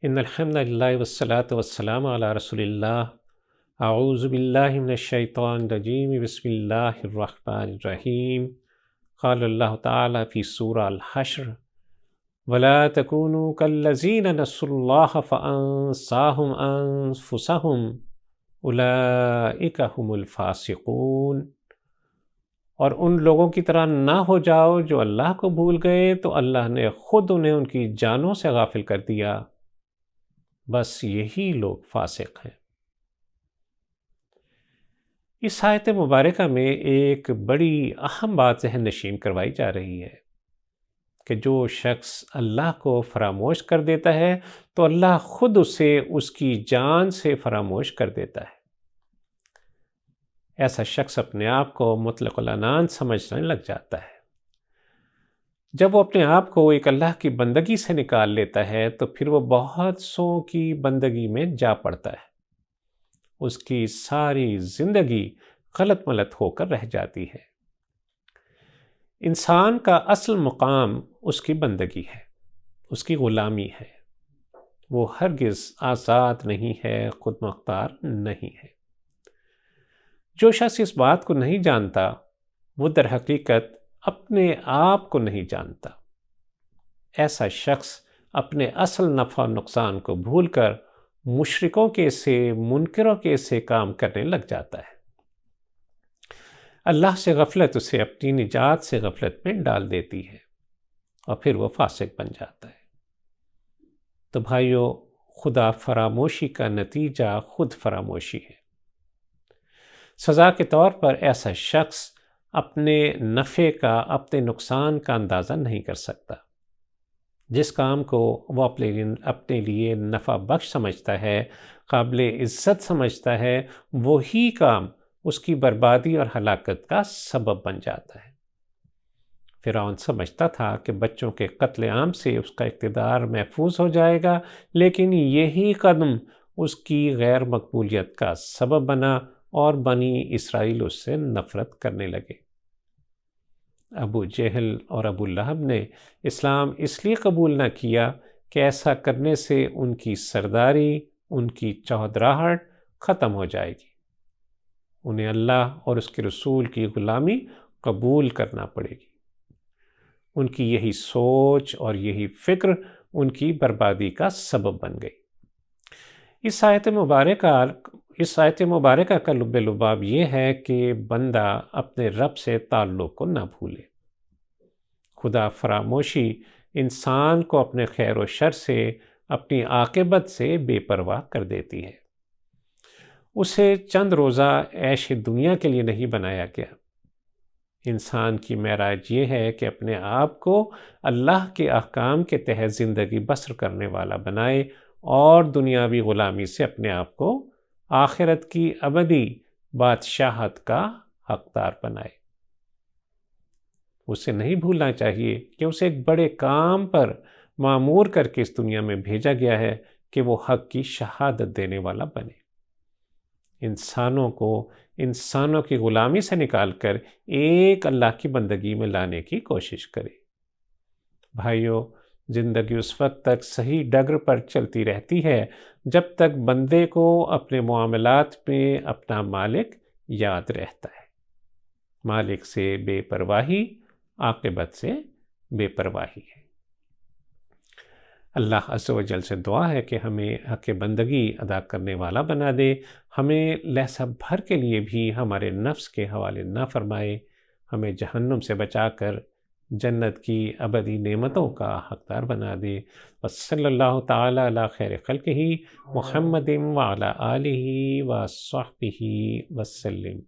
ان الحمد للہ والصلاۃ والسلام علی رسول اللہ اعوذ باللہ من الشیطان الرجیم بسم اللہ الرحمن الرحیم قال اللہ تعالی فی سورہ الحشر ولا تکونوا کالذین نسوا اللہ فانساہم انفسہم اولئک هم الفاسقون، اور ان لوگوں کی طرح نہ ہو جاؤ جو اللہ کو بھول گئے تو اللہ نے خود انہیں ان کی جانوں سے غافل کر دیا، بس یہی لوگ فاسق ہیں۔ اس آیت مبارکہ میں ایک بڑی اہم بات ذہن نشین کروائی جا رہی ہے کہ جو شخص اللہ کو فراموش کر دیتا ہے تو اللہ خود اسے اس کی جان سے فراموش کر دیتا ہے۔ ایسا شخص اپنے آپ کو مطلق العنان سمجھنے لگ جاتا ہے۔ جب وہ اپنے آپ کو ایک اللہ کی بندگی سے نکال لیتا ہے تو پھر وہ بہت سو کی بندگی میں جا پڑتا ہے، اس کی ساری زندگی غلط ملت ہو کر رہ جاتی ہے۔ انسان کا اصل مقام اس کی بندگی ہے، اس کی غلامی ہے، وہ ہرگز آزاد نہیں ہے، خود مختار نہیں ہے۔ جو شخص اس بات کو نہیں جانتا وہ در حقیقت اپنے آپ کو نہیں جانتا۔ ایسا شخص اپنے اصل نفع و نقصان کو بھول کر مشرکوں کے سے، منکروں کے سے کام کرنے لگ جاتا ہے۔ اللہ سے غفلت اسے اپنی نجات سے غفلت میں ڈال دیتی ہے اور پھر وہ فاسق بن جاتا ہے۔ تو بھائیو، خدا فراموشی کا نتیجہ خود فراموشی ہے۔ سزا کے طور پر ایسا شخص اپنے نفع کا، اپنے نقصان کا اندازہ نہیں کر سکتا۔ جس کام کو وہ اپنے لیے نفع بخش سمجھتا ہے، قابل عزت سمجھتا ہے، وہی کام اس کی بربادی اور ہلاکت کا سبب بن جاتا ہے۔ فرعون سمجھتا تھا کہ بچوں کے قتل عام سے اس کا اقتدار محفوظ ہو جائے گا، لیکن یہی قدم اس کی غیر مقبولیت کا سبب بنا اور بنی اسرائیل اس سے نفرت کرنے لگے۔ ابو جہل اور ابو لہب نے اسلام اس لیے قبول نہ کیا کہ ایسا کرنے سے ان کی سرداری، ان کی چودراہٹ ختم ہو جائے گی، انہیں اللہ اور اس کے رسول کی غلامی قبول کرنا پڑے گی۔ ان کی یہی سوچ اور یہی فکر ان کی بربادی کا سبب بن گئی۔ اس آیت مبارکہ کا لب لباب یہ ہے کہ بندہ اپنے رب سے تعلق کو نہ بھولے۔ خدا فراموشی انسان کو اپنے خیر و شر سے، اپنی عاقبت سے بے پرواہ کر دیتی ہے۔ اسے چند روزہ عیش دنیا کے لیے نہیں بنایا گیا۔ انسان کی معراج یہ ہے کہ اپنے آپ کو اللہ کے احکام کے تحت زندگی بسر کرنے والا بنائے اور دنیاوی غلامی سے اپنے آپ کو آخرت کی ابدی بادشاہت کا حقدار بنائے۔ اسے نہیں بھولنا چاہیے کہ اسے ایک بڑے کام پر مامور کر کے اس دنیا میں بھیجا گیا ہے کہ وہ حق کی شہادت دینے والا بنے، انسانوں کی غلامی سے نکال کر ایک اللہ کی بندگی میں لانے کی کوشش کرے۔ بھائیو، زندگی اس وقت تک صحیح ڈگر پر چلتی رہتی ہے جب تک بندے کو اپنے معاملات میں اپنا مالک یاد رہتا ہے۔ مالک سے بے پرواہی عاقبت سے بے پرواہی ہے۔ اللہ عز و جل سے دعا ہے کہ ہمیں حق بندگی ادا کرنے والا بنا دے، ہمیں لحظہ بھر کے لیے بھی ہمارے نفس کے حوالے نہ فرمائے، ہمیں جہنم سے بچا کر جنت کی ابدی نعمتوں کا حقدار بنا دے۔ وصلی اللہ تعالی علی خیر خلقہ محمد وعلی آلہ وصحبہ وسلم۔